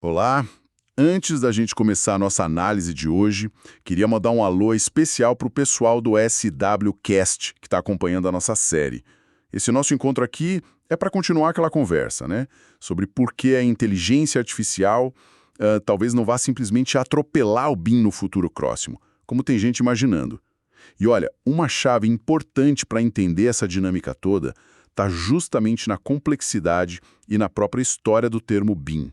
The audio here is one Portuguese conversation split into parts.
Olá! Antes da gente começar a nossa análise de hoje, queria mandar um alô especial para o pessoal do SWCast, que está acompanhando a nossa série. Esse nosso encontro aqui é para continuar aquela conversa, né? Sobre por que a inteligência artificial talvez não vá simplesmente atropelar o BIM no futuro próximo, como tem gente imaginando. E olha, uma chave importante para entender essa dinâmica toda está justamente na complexidade e na própria história do termo BIM.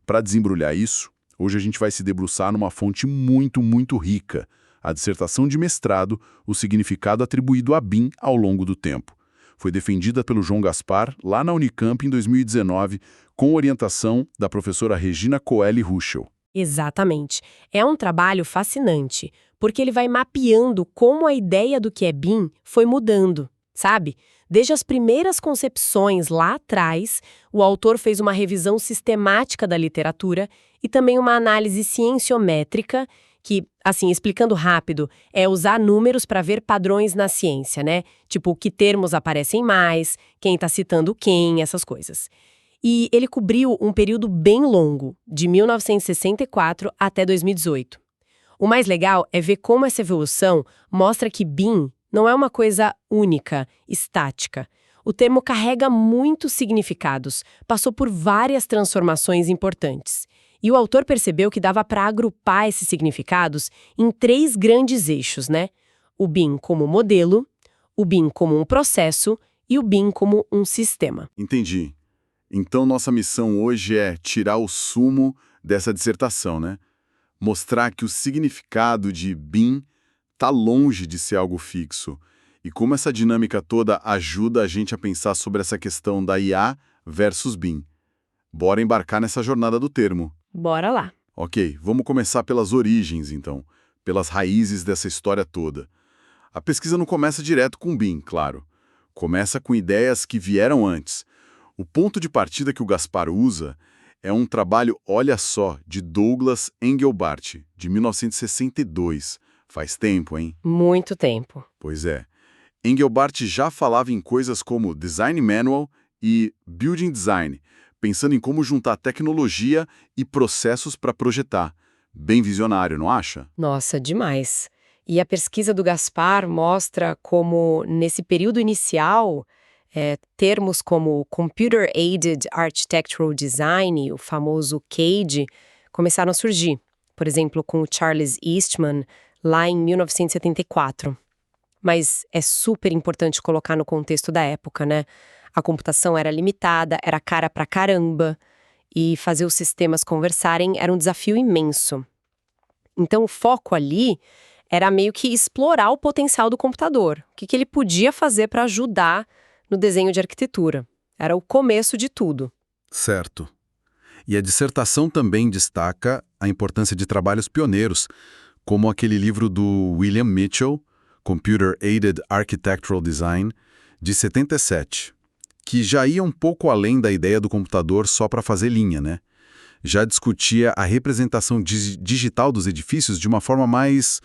Para desembrulhar isso, hoje a gente vai se debruçar numa fonte muito rica, a dissertação de mestrado, o significado atribuído a BIM ao longo do tempo. Foi defendida pelo João Gaspar, lá na Unicamp, em 2019, com orientação da professora Regina Coeli Ruschel. Exatamente. É um trabalho fascinante, porque ele vai mapeando como a ideia do que é BIM foi mudando, sabe? Desde as primeiras concepções lá atrás, o autor fez uma revisão sistemática da literatura e também uma análise cienciométrica, que, assim, explicando rápido, é usar números para ver padrões na ciência, né? Tipo, que termos aparecem mais, quem está citando quem, essas coisas. E ele cobriu um período bem longo, de 1964 até 2018. O mais legal é ver como essa evolução mostra que BIM não é uma coisa única, estática. O termo carrega muitos significados, passou por várias transformações importantes. E o autor percebeu que dava para agrupar esses significados em 3 grandes eixos, né? O BIM como modelo, o BIM como um processo e o BIM como um sistema. Entendi. Então nossa missão hoje é tirar o sumo dessa dissertação, né? Mostrar que o significado de BIM está longe de ser algo fixo. E como essa dinâmica toda ajuda a gente a pensar sobre essa questão da IA versus BIM. Bora embarcar nessa jornada do termo. Bora lá. Ok, vamos começar pelas origens, então. Pelas raízes dessa história toda. A pesquisa não começa direto com BIM, claro. Começa com ideias que vieram antes. O ponto de partida que o Gaspar usa é um trabalho, olha só, de Douglas Engelbart, de 1962. Faz tempo, hein? Muito tempo. Pois é. Engelbart já falava em coisas como Design Manual e Building Design, pensando em como juntar tecnologia e processos para projetar. Bem visionário, não acha? Nossa, demais. E a pesquisa do Gaspar mostra como, nesse período inicial, termos como Computer Aided Architectural Design, o famoso CADE, começaram a surgir. Por exemplo, com o Charles Eastman, lá em 1974. Mas é super importante colocar no contexto da época, né? A computação era limitada, era cara pra caramba, e fazer os sistemas conversarem era um desafio imenso. Então o foco ali era meio que explorar o potencial do computador, o que ele podia fazer para ajudar no desenho de arquitetura. Era o começo de tudo. Certo. E a dissertação também destaca a importância de trabalhos pioneiros, como aquele livro do William Mitchell, Computer Aided Architectural Design, de 77, que já ia um pouco além da ideia do computador só para fazer linha, né? Já discutia a representação digital dos edifícios de uma forma mais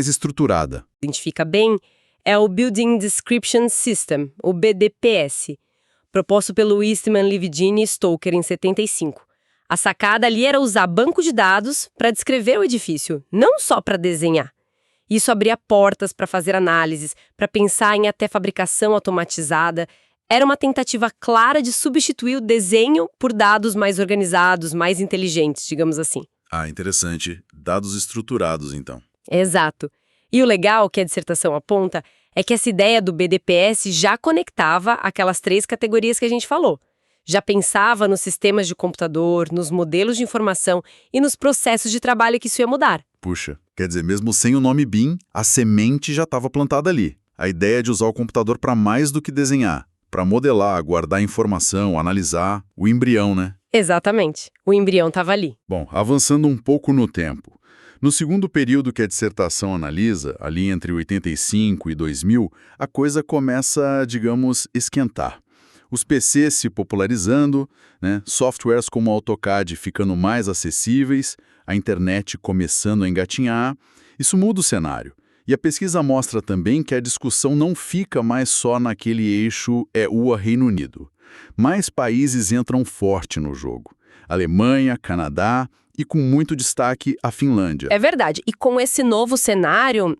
estruturada. Identifica bem, é o Building Description System, o BDPS, proposto pelo Eastman, Lividini e Stoker em 75. A sacada ali era usar banco de dados para descrever o edifício, não só para desenhar. Isso abria portas para fazer análises, para pensar em até fabricação automatizada. Era uma tentativa clara de substituir o desenho por dados mais organizados, mais inteligentes, digamos assim. Ah, interessante. Dados estruturados, então. Exato. E o legal que a dissertação aponta é que essa ideia do BDPS já conectava aquelas 3 categorias que a gente falou. Já pensava nos sistemas de computador, nos modelos de informação e nos processos de trabalho que isso ia mudar. Puxa, quer dizer, mesmo sem o nome BIM, a semente já estava plantada ali. A ideia de usar o computador para mais do que desenhar, para modelar, guardar informação, analisar, o embrião, né? Exatamente. O embrião estava ali. Bom, avançando um pouco no tempo. No segundo período que a dissertação analisa, ali entre 85 e 2000, a coisa começa, digamos, esquentar. Os PCs se popularizando, né? Softwares como o AutoCAD ficando mais acessíveis, a internet começando a engatinhar. Isso muda o cenário. E a pesquisa mostra também que a discussão não fica mais só naquele eixo EU-Reino Unido. Mais países entram forte no jogo. Alemanha, Canadá e com muito destaque a Finlândia. É verdade. E com esse novo cenário,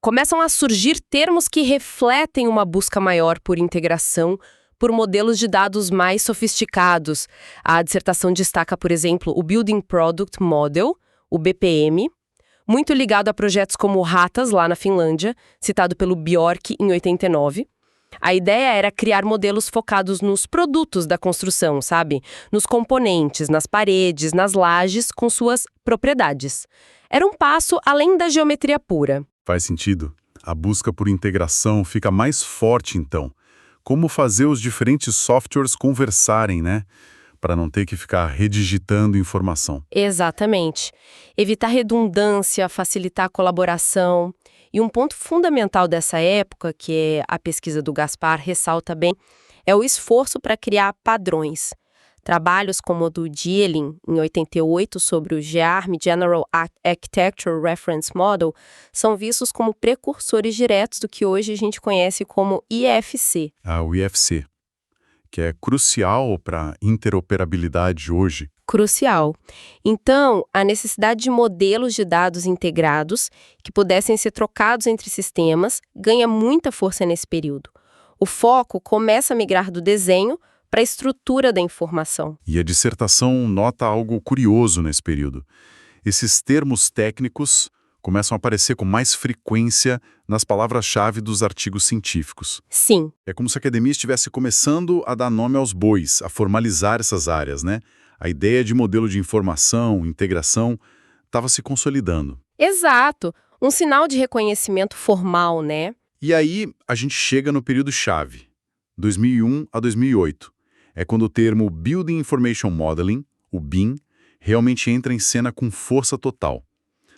começam a surgir termos que refletem uma busca maior por integração, por modelos de dados mais sofisticados. A dissertação destaca, por exemplo, o Building Product Model, o BPM, muito ligado a projetos como o Ratas, lá na Finlândia, citado pelo Bjork em 89. A ideia era criar modelos focados nos produtos da construção, sabe? Nos componentes, nas paredes, nas lajes, com suas propriedades. Era um passo além da geometria pura. Faz sentido. A busca por integração fica mais forte, então. Como fazer os diferentes softwares conversarem, né? Para não ter que ficar redigitando informação. Exatamente. Evitar redundância, facilitar a colaboração. E um ponto fundamental dessa época, que é a pesquisa do Gaspar ressalta bem, é o esforço para criar padrões. Trabalhos como o do Diehlin, em 88, sobre o GARM, General Architecture Reference Model, são vistos como precursores diretos do que hoje a gente conhece como IFC. O IFC, que é crucial para a interoperabilidade hoje. Crucial. Então, a necessidade de modelos de dados integrados que pudessem ser trocados entre sistemas ganha muita força nesse período. O foco começa a migrar do desenho para a estrutura da informação. E a dissertação nota algo curioso nesse período. Esses termos técnicos começam a aparecer com mais frequência nas palavras-chave dos artigos científicos. Sim. É como se a academia estivesse começando a dar nome aos bois, a formalizar essas áreas, né? A ideia de modelo de informação, integração, estava se consolidando. Exato. Um sinal de reconhecimento formal, né? E aí a gente chega no período-chave, 2001 a 2008. É quando o termo Building Information Modeling, o BIM, realmente entra em cena com força total.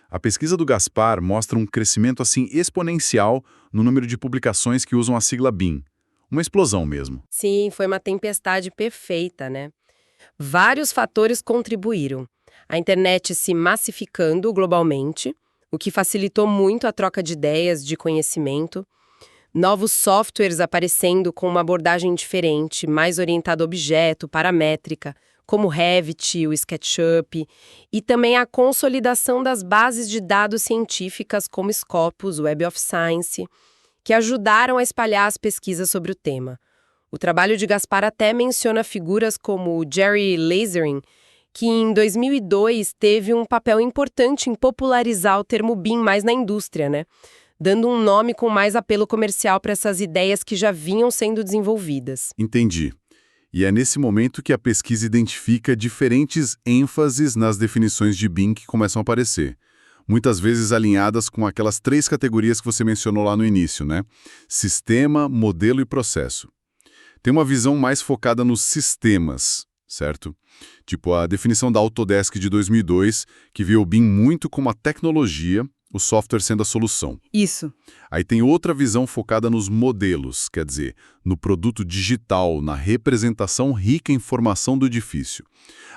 A pesquisa do Gaspar mostra um crescimento assim exponencial no número de publicações que usam a sigla BIM. Uma explosão mesmo. Sim, foi uma tempestade perfeita, né? Vários fatores contribuíram. A internet se massificando globalmente, o que facilitou muito a troca de ideias, de conhecimento. Novos softwares aparecendo com uma abordagem diferente, mais orientada a objeto, paramétrica, como o Revit, o SketchUp, e também a consolidação das bases de dados científicas como Scopus, Web of Science, que ajudaram a espalhar as pesquisas sobre o tema. O trabalho de Gaspar até menciona figuras como o Jerry Lasering, que em 2002 teve um papel importante em popularizar o termo BIM mais na indústria, né? Dando um nome com mais apelo comercial para essas ideias que já vinham sendo desenvolvidas. Entendi. E é nesse momento que a pesquisa identifica diferentes ênfases nas definições de BIM que começam a aparecer. Muitas vezes alinhadas com aquelas 3 categorias que você mencionou lá no início, né? Sistema, modelo e processo. Tem uma visão mais focada nos sistemas, certo? Tipo a definição da Autodesk de 2002, que viu o BIM muito como a tecnologia, o software sendo a solução. Isso. Aí tem outra visão focada nos modelos, quer dizer, no produto digital, na representação rica em informação do edifício.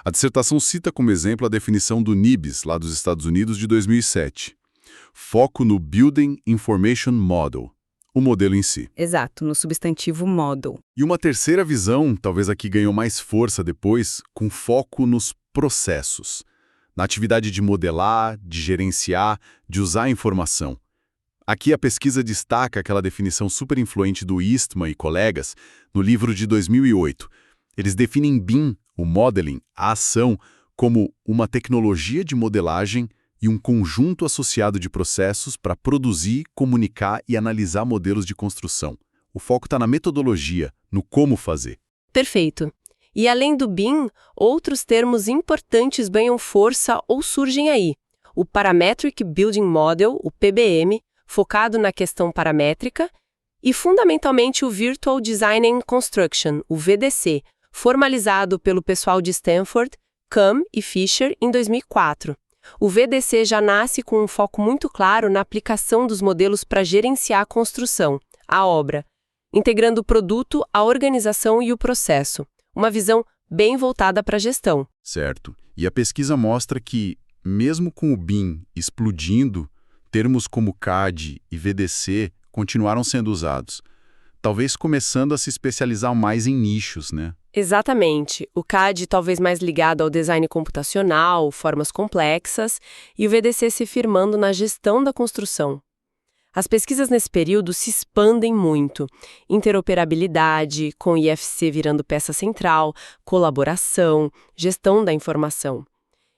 A dissertação cita como exemplo a definição do NIBS, lá dos Estados Unidos, de 2007. Foco no Building Information Model, o modelo em si. Exato, no substantivo model. E uma terceira visão, talvez a que ganhou mais força depois, com foco nos processos. Na atividade de modelar, de gerenciar, de usar a informação. Aqui a pesquisa destaca aquela definição super influente do Eastman e colegas no livro de 2008. Eles definem BIM, o modeling, a ação, como uma tecnologia de modelagem e um conjunto associado de processos para produzir, comunicar e analisar modelos de construção. O foco está na metodologia, no como fazer. Perfeito. E além do BIM, outros termos importantes ganham força ou surgem aí. O Parametric Building Model, o PBM, focado na questão paramétrica, e fundamentalmente o Virtual Design and Construction, o VDC, formalizado pelo pessoal de Stanford, Cam e Fisher em 2004. O VDC já nasce com um foco muito claro na aplicação dos modelos para gerenciar a construção, a obra, integrando o produto, a organização e o processo. Uma visão bem voltada para a gestão. Certo. E a pesquisa mostra que, mesmo com o BIM explodindo, termos como CAD e VDC continuaram sendo usados. talvez começando a se especializar mais em nichos, né? Exatamente. O CAD talvez mais ligado ao design computacional, formas complexas, e o VDC se firmando na gestão da construção. As pesquisas nesse período se expandem muito. Interoperabilidade, com o IFC virando peça central, colaboração, gestão da informação.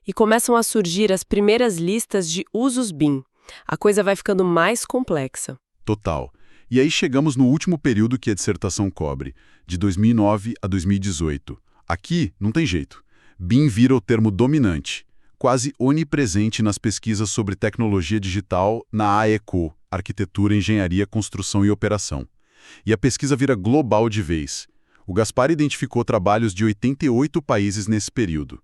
E começam a surgir as primeiras listas de usos BIM. A coisa vai ficando mais complexa. Total. E aí chegamos no último período que a dissertação cobre, de 2009 a 2018. Aqui não tem jeito. BIM vira o termo dominante, quase onipresente nas pesquisas sobre tecnologia digital na AECO, Arquitetura, Engenharia, Construção e Operação. E a pesquisa vira global de vez. O Gaspar identificou trabalhos de 88 países nesse período.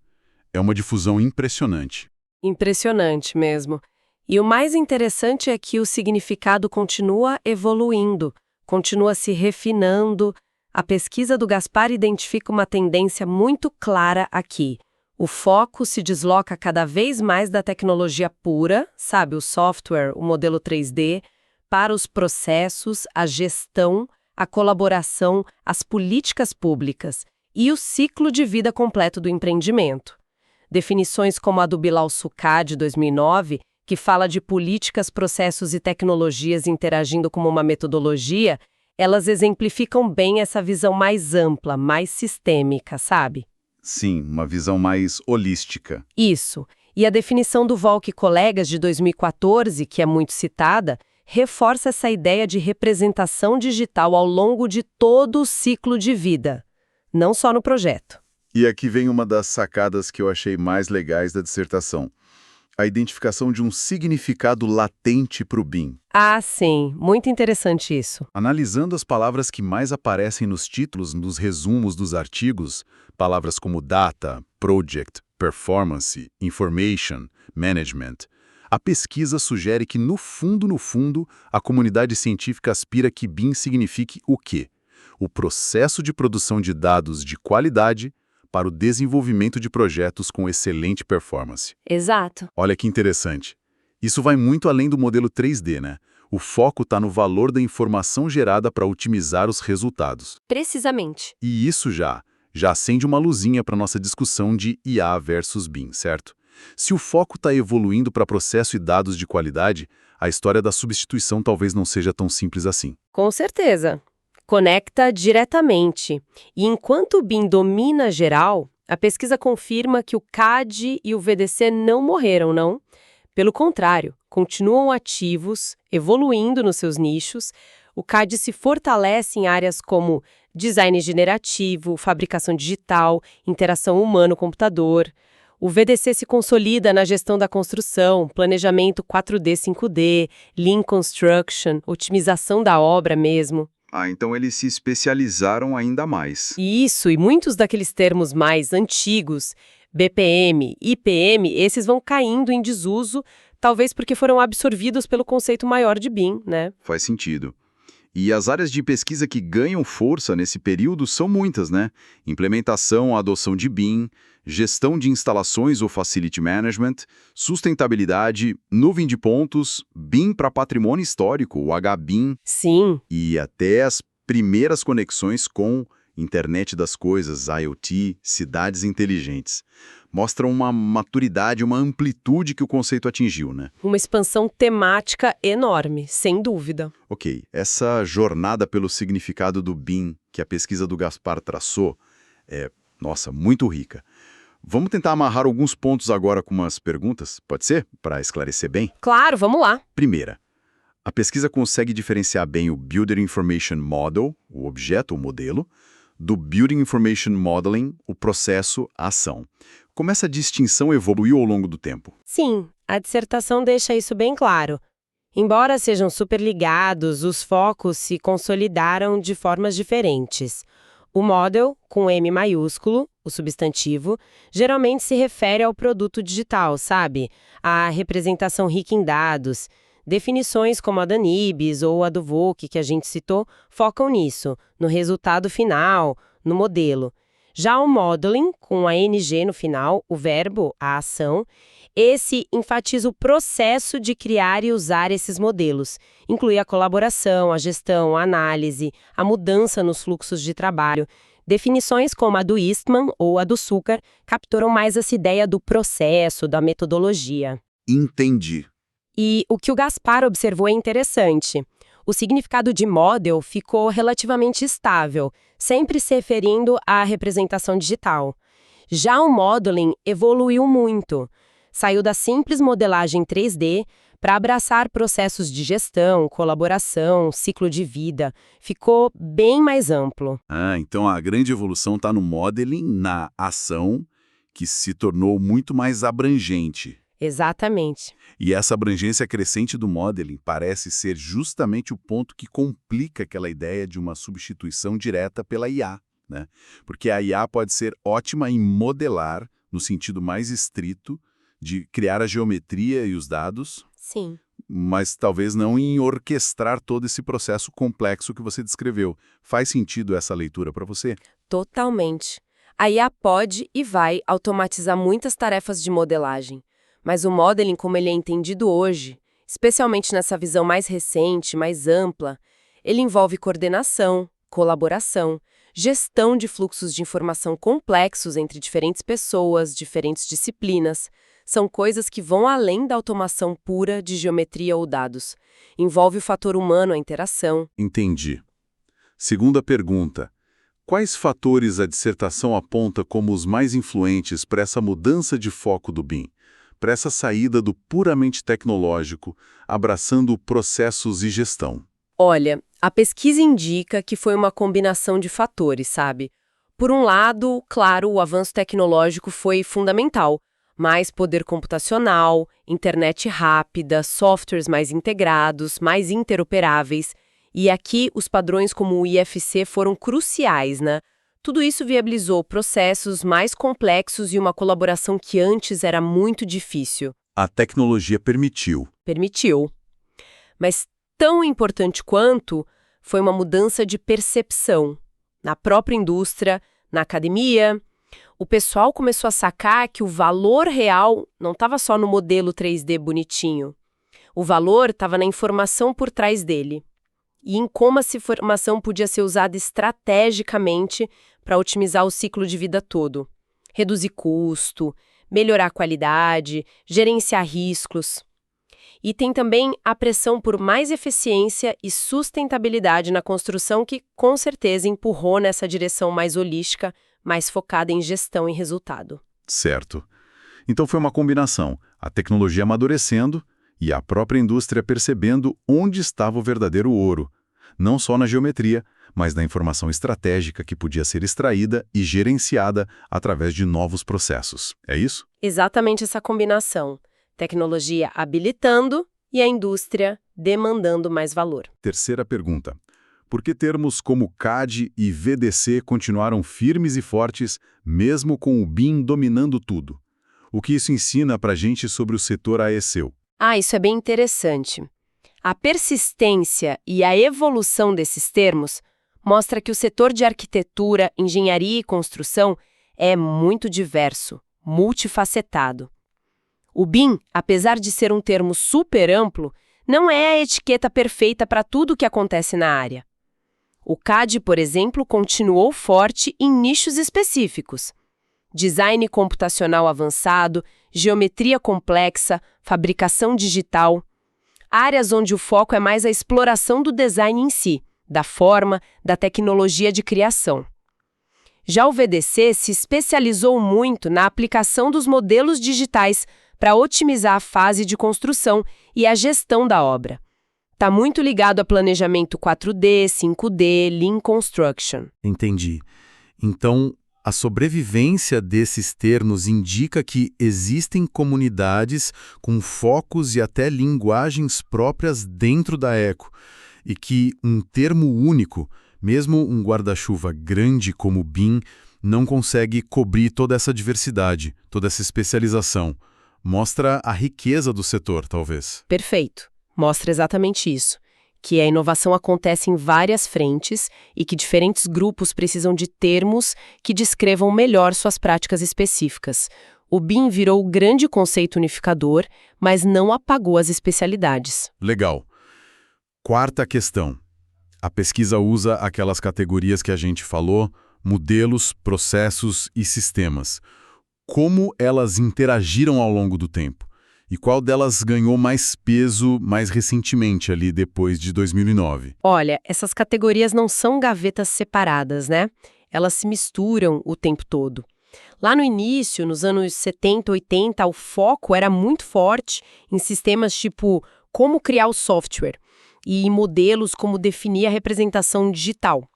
É uma difusão impressionante. Impressionante mesmo. E o mais interessante é que o significado continua evoluindo, continua se refinando. A pesquisa do Gaspar identifica uma tendência muito clara aqui. O foco se desloca cada vez mais da tecnologia pura, sabe, o software, o modelo 3D, para os processos, a gestão, a colaboração, as políticas públicas e o ciclo de vida completo do empreendimento. Definições como a do Bilal Sukkar, de 2009, que fala de políticas, processos e tecnologias interagindo como uma metodologia, elas exemplificam bem essa visão mais ampla, mais sistêmica, sabe? Sim, uma visão mais holística. Isso. E a definição do Volk e colegas de 2014, que é muito citada, reforça essa ideia de representação digital ao longo de todo o ciclo de vida, não só no projeto. E aqui vem uma das sacadas que eu achei mais legais da dissertação. A identificação de um significado latente para o BIM. Ah, sim. Muito interessante isso. Analisando as palavras que mais aparecem nos títulos, nos resumos dos artigos, palavras como data, project, performance, information, management, a pesquisa sugere que, no fundo, a comunidade científica aspira que BIM signifique o quê? O processo de produção de dados de qualidade para o desenvolvimento de projetos com excelente performance. Exato. Olha que interessante. Isso vai muito além do modelo 3D, né? O foco está no valor da informação gerada para otimizar os resultados. Precisamente. E isso já acende uma luzinha para nossa discussão de IA versus BIM, certo? Se o foco está evoluindo para processo e dados de qualidade, a história da substituição talvez não seja tão simples assim. Com certeza. Conecta diretamente. E enquanto o BIM domina geral, a pesquisa confirma que o CAD e o VDC não morreram, não. Pelo contrário, continuam ativos, evoluindo nos seus nichos. O CAD se fortalece em áreas como design generativo, fabricação digital, interação humano-computador. O VDC se consolida na gestão da construção, planejamento 4D, 5D, Lean Construction, otimização da obra mesmo. Ah, então eles se especializaram ainda mais. Isso, e muitos daqueles termos mais antigos, BPM, IPM, esses vão caindo em desuso, talvez porque foram absorvidos pelo conceito maior de BIM, né? Faz sentido. E as áreas de pesquisa que ganham força nesse período são muitas, né? Implementação, adoção de BIM, gestão de instalações ou facility management, sustentabilidade, nuvem de pontos, BIM para patrimônio histórico, o HBIM. Sim. E até as primeiras conexões com internet das coisas, IoT, cidades inteligentes. Mostram uma maturidade, uma amplitude que o conceito atingiu, né? Uma expansão temática enorme, sem dúvida. Ok, essa jornada pelo significado do BIM que a pesquisa do Gaspar traçou é, muito rica. Vamos tentar amarrar alguns pontos agora com umas perguntas, pode ser? Para esclarecer bem? Claro, vamos lá. Primeira, a pesquisa consegue diferenciar bem o Building Information Model, o objeto, o modelo, do Building Information Modeling, o processo, a ação. Como essa distinção evoluiu ao longo do tempo? Sim, a dissertação deixa isso bem claro. Embora sejam superligados, os focos se consolidaram de formas diferentes. O model, com M maiúsculo, o substantivo, geralmente se refere ao produto digital, sabe? A representação rica em dados. Definições como a da Nibis ou a do Volk, que a gente citou, focam nisso, no resultado final, no modelo. Já o modeling, com a NG no final, o verbo, a ação, esse enfatiza o processo de criar e usar esses modelos. Inclui a colaboração, a gestão, a análise, a mudança nos fluxos de trabalho. Definições como a do Eastman ou a do Zucker capturam mais essa ideia do processo, da metodologia. Entendi. E o que o Gaspar observou é interessante. O significado de model ficou relativamente estável, sempre se referindo à representação digital. Já o modeling evoluiu muito. Saiu da simples modelagem 3D para abraçar processos de gestão, colaboração, ciclo de vida. Ficou bem mais amplo. Então a grande evolução está no modeling, na ação, que se tornou muito mais abrangente. Exatamente. E essa abrangência crescente do modeling parece ser justamente o ponto que complica aquela ideia de uma substituição direta pela IA, né? Porque a IA pode ser ótima em modelar, no sentido mais estrito, de criar a geometria e os dados, Sim. mas talvez não em orquestrar todo esse processo complexo que você descreveu. Faz sentido essa leitura para você? Totalmente. A IA pode e vai automatizar muitas tarefas de modelagem. Mas o modeling, como ele é entendido hoje, especialmente nessa visão mais recente, mais ampla, ele envolve coordenação, colaboração, gestão de fluxos de informação complexos entre diferentes pessoas, diferentes disciplinas. São coisas que vão além da automação pura de geometria ou dados. Envolve o fator humano, a interação. Entendi. Segunda pergunta. Quais fatores a dissertação aponta como os mais influentes para essa mudança de foco do BIM? Para essa saída do puramente tecnológico, abraçando processos e gestão? Olha, a pesquisa indica que foi uma combinação de fatores, sabe? Por um lado, claro, o avanço tecnológico foi fundamental. Mais poder computacional, internet rápida, softwares mais integrados, mais interoperáveis. E aqui os padrões como o IFC foram cruciais, né? Tudo isso viabilizou processos mais complexos e uma colaboração que antes era muito difícil. A tecnologia permitiu. Permitiu. Mas tão importante quanto foi uma mudança de percepção. Na própria indústria, na academia, o pessoal começou a sacar que o valor real não estava só no modelo 3D bonitinho. O valor estava na informação por trás dele. E em como essa informação podia ser usada estrategicamente para otimizar o ciclo de vida todo. Reduzir custo, melhorar a qualidade, gerenciar riscos. E tem também a pressão por mais eficiência e sustentabilidade na construção que, com certeza, empurrou nessa direção mais holística, mais focada em gestão e resultado. Certo. Então foi uma combinação, a tecnologia amadurecendo e a própria indústria percebendo onde estava o verdadeiro ouro, não só na geometria, mas na informação estratégica que podia ser extraída e gerenciada através de novos processos. É isso? Exatamente essa combinação. Tecnologia habilitando e a indústria demandando mais valor. Terceira pergunta. Por que termos como CAD e VDC continuaram firmes e fortes, mesmo com o BIM dominando tudo? O que isso ensina para a gente sobre o setor AECEU? Isso é bem interessante. A persistência e a evolução desses termos mostra que o setor de arquitetura, engenharia e construção é muito diverso, multifacetado. O BIM, apesar de ser um termo super amplo, não é a etiqueta perfeita para tudo o que acontece na área. O CAD, por exemplo, continuou forte em nichos específicos. Design computacional avançado, geometria complexa, fabricação digital. Áreas onde o foco é mais a exploração do design em si, da forma, da tecnologia de criação. Já o VDC se especializou muito na aplicação dos modelos digitais para otimizar a fase de construção e a gestão da obra. Está muito ligado a planejamento 4D, 5D, Lean Construction. Entendi. Então, a sobrevivência desses termos indica que existem comunidades com focos e até linguagens próprias dentro da Eco, e que um termo único, mesmo um guarda-chuva grande como o BIM, não consegue cobrir toda essa diversidade, toda essa especialização. Mostra a riqueza do setor, talvez. Perfeito. Mostra exatamente isso. que a inovação acontece em várias frentes e que diferentes grupos precisam de termos que descrevam melhor suas práticas específicas. O BIM virou o grande conceito unificador, mas não apagou as especialidades. Legal. Quarta questão. A pesquisa usa aquelas categorias que a gente falou, modelos, processos e sistemas. Como elas interagiram ao longo do tempo? E qual delas ganhou mais peso mais recentemente, ali depois de 2009? Olha, essas categorias não são gavetas separadas, né? Elas se misturam o tempo todo. Lá no início, nos anos 70, 80, o foco era muito forte em sistemas tipo como criar o software e em modelos como definir a representação digital.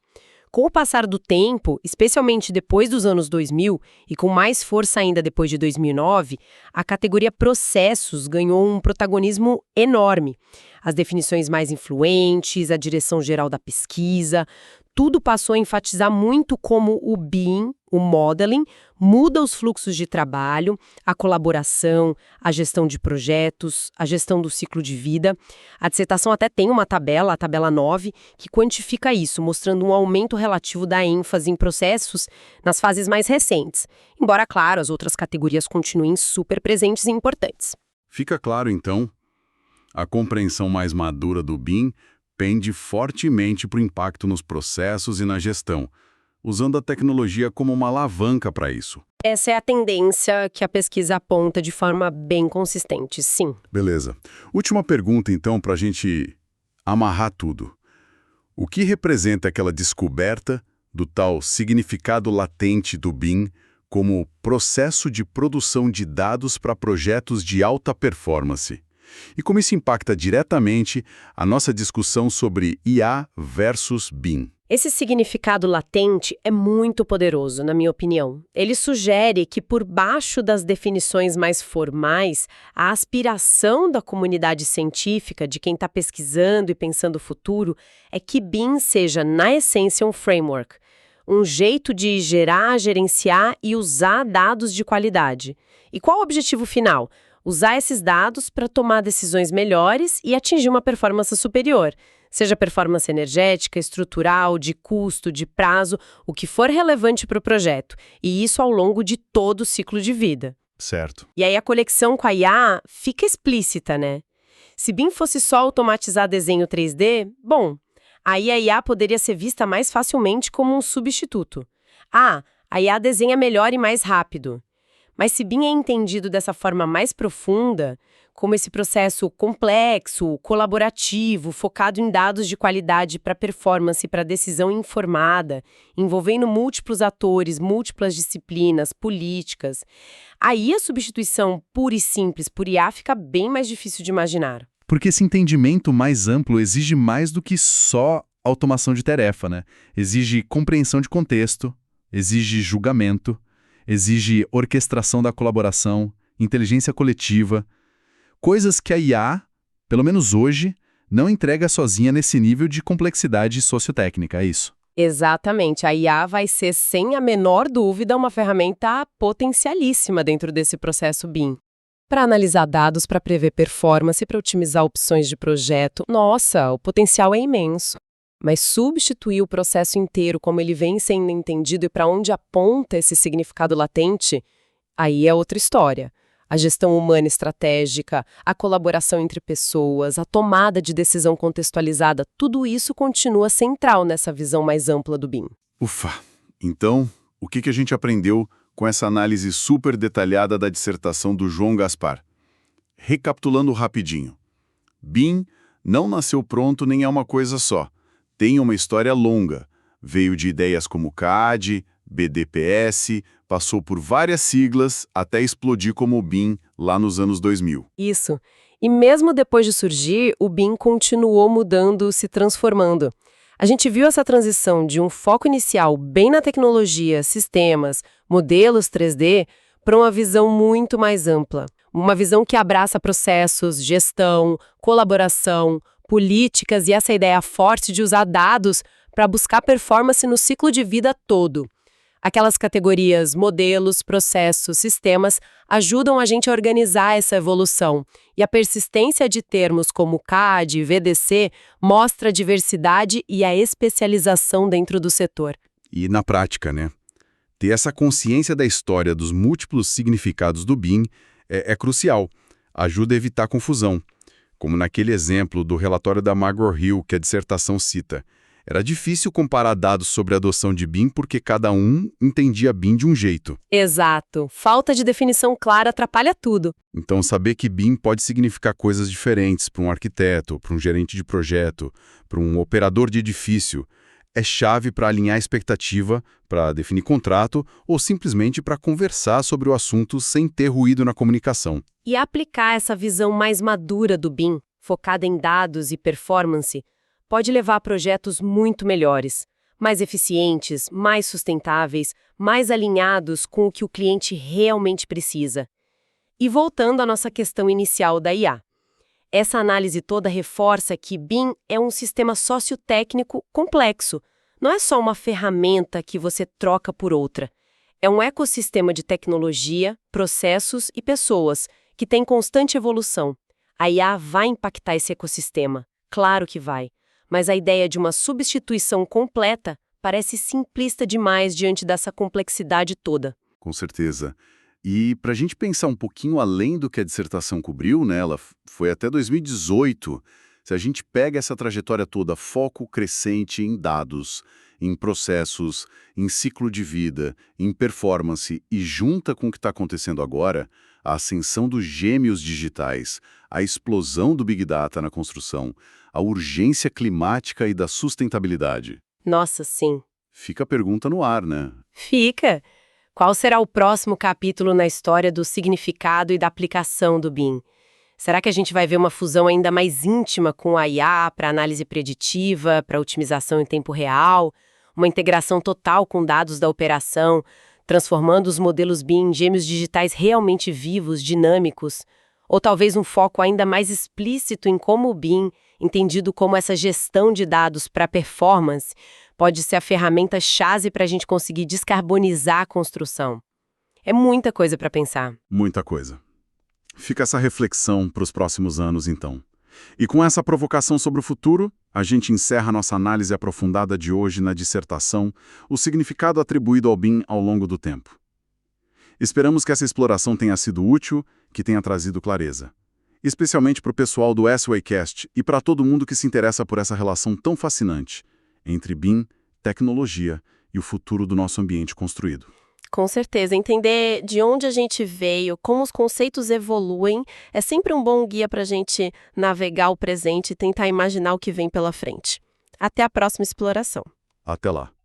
Com o passar do tempo, especialmente depois dos anos 2000 e com mais força ainda depois de 2009, a categoria processos ganhou um protagonismo enorme. As definições mais influentes, a direção geral da pesquisa, tudo passou a enfatizar muito como o BIM, o modeling, muda os fluxos de trabalho, a colaboração, a gestão de projetos, a gestão do ciclo de vida. A dissertação até tem uma tabela, a tabela 9, que quantifica isso, mostrando um aumento relativo da ênfase em processos nas fases mais recentes. Embora, claro, as outras categorias continuem super presentes e importantes. Fica claro, então, a compreensão mais madura do BIM pende fortemente para o impacto nos processos e na gestão, usando a tecnologia como uma alavanca para isso. Essa é a tendência que a pesquisa aponta de forma bem consistente, sim. Beleza. Última pergunta, então, para a gente amarrar tudo. O que representa aquela descoberta do tal significado latente do BIM como processo de produção de dados para projetos de alta performance? E como isso impacta diretamente a nossa discussão sobre IA versus BIM? Esse significado latente é muito poderoso, na minha opinião. Ele sugere que, por baixo das definições mais formais, a aspiração da comunidade científica, de quem está pesquisando e pensando o futuro, é que BIM seja, na essência, um framework, um jeito de gerar, gerenciar e usar dados de qualidade. E qual o objetivo final? Usar esses dados para tomar decisões melhores e atingir uma performance superior. Seja performance energética, estrutural, de custo, de prazo, o que for relevante para o projeto. E isso ao longo de todo o ciclo de vida. Certo. E aí a conexão com a IA fica explícita, né? Se BIM fosse só automatizar desenho 3D, bom, aí a IA poderia ser vista mais facilmente como um substituto. Ah, a IA desenha melhor e mais rápido. Mas se BIM é entendido dessa forma mais profunda, como esse processo complexo, colaborativo, focado em dados de qualidade para performance e para decisão informada, envolvendo múltiplos atores, múltiplas disciplinas, políticas, aí a substituição pura e simples por IA fica bem mais difícil de imaginar. Porque esse entendimento mais amplo exige mais do que só automação de tarefa, né? Exige compreensão de contexto, exige julgamento, exige orquestração da colaboração, inteligência coletiva, coisas que a IA, pelo menos hoje, não entrega sozinha nesse nível de complexidade sociotécnica, é isso? Exatamente, a IA vai ser, sem a menor dúvida, uma ferramenta potencialíssima dentro desse processo BIM. Para analisar dados, para prever performance, para otimizar opções de projeto, nossa, o potencial é imenso. Mas substituir o processo inteiro como ele vem sendo entendido e para onde aponta esse significado latente, aí é outra história. A gestão humana estratégica, a colaboração entre pessoas, a tomada de decisão contextualizada, tudo isso continua central nessa visão mais ampla do BIM. Ufa! Então, o que a gente aprendeu com essa análise super detalhada da dissertação do João Gaspar? Recapitulando rapidinho. BIM não nasceu pronto nem é uma coisa só. Tem uma história longa. Veio de ideias como CAD, BDPS, passou por várias siglas até explodir como o BIM lá nos anos 2000. Isso. E mesmo depois de surgir, o BIM continuou mudando, se transformando. A gente viu essa transição de um foco inicial bem na tecnologia, sistemas, modelos 3D, para uma visão muito mais ampla. Uma visão que abraça processos, gestão, colaboração, políticas e essa ideia forte de usar dados para buscar performance no ciclo de vida todo. Aquelas categorias modelos, processos, sistemas ajudam a gente a organizar essa evolução. E a persistência de termos como CAD e VDC mostra a diversidade e a especialização dentro do setor. E na prática, né? Ter essa consciência da história dos múltiplos significados do BIM é crucial. Ajuda a evitar confusão. Como naquele exemplo do relatório da McGraw-Hill que a dissertação cita. Era difícil comparar dados sobre a adoção de BIM porque cada um entendia BIM de um jeito. Exato. Falta de definição clara atrapalha tudo. Então, saber que BIM pode significar coisas diferentes para um arquiteto, para um gerente de projeto, para um operador de edifício, é chave para alinhar a expectativa, para definir contrato ou simplesmente para conversar sobre o assunto sem ter ruído na comunicação. E aplicar essa visão mais madura do BIM, focada em dados e performance, pode levar a projetos muito melhores, mais eficientes, mais sustentáveis, mais alinhados com o que o cliente realmente precisa. E voltando à nossa questão inicial da IA. Essa análise toda reforça que BIM é um sistema sociotécnico complexo. Não é só uma ferramenta que você troca por outra. É um ecossistema de tecnologia, processos e pessoas que tem constante evolução. A IA vai impactar esse ecossistema. Claro que vai. Mas a ideia de uma substituição completa parece simplista demais diante dessa complexidade toda. Com certeza. E para a gente pensar um pouquinho além do que a dissertação cobriu, né, ela foi até 2018, se a gente pega essa trajetória toda, foco crescente em dados, em processos, em ciclo de vida, em performance e junta com o que está acontecendo agora, a ascensão dos gêmeos digitais, a explosão do Big Data na construção, a urgência climática e da sustentabilidade. Nossa, sim. Fica a pergunta no ar, né? Fica! Qual será o próximo capítulo na história do significado e da aplicação do BIM? Será que a gente vai ver uma fusão ainda mais íntima com a IA para análise preditiva, para otimização em tempo real, uma integração total com dados da operação, transformando os modelos BIM em gêmeos digitais realmente vivos, dinâmicos? Ou talvez um foco ainda mais explícito em como o BIM, entendido como essa gestão de dados para performance, pode ser a ferramenta-chave para a gente conseguir descarbonizar a construção. É muita coisa para pensar. Muita coisa. Fica essa reflexão para os próximos anos, então. E com essa provocação sobre o futuro, a gente encerra nossa análise aprofundada de hoje na dissertação, o significado atribuído ao BIM ao longo do tempo. Esperamos que essa exploração tenha sido útil, que tenha trazido clareza. Especialmente para o pessoal do SWaycast e para todo mundo que se interessa por essa relação tão fascinante entre BIM, tecnologia e o futuro do nosso ambiente construído. Com certeza, entender de onde a gente veio, como os conceitos evoluem, é sempre um bom guia para a gente navegar o presente e tentar imaginar o que vem pela frente. Até a próxima exploração. Até lá.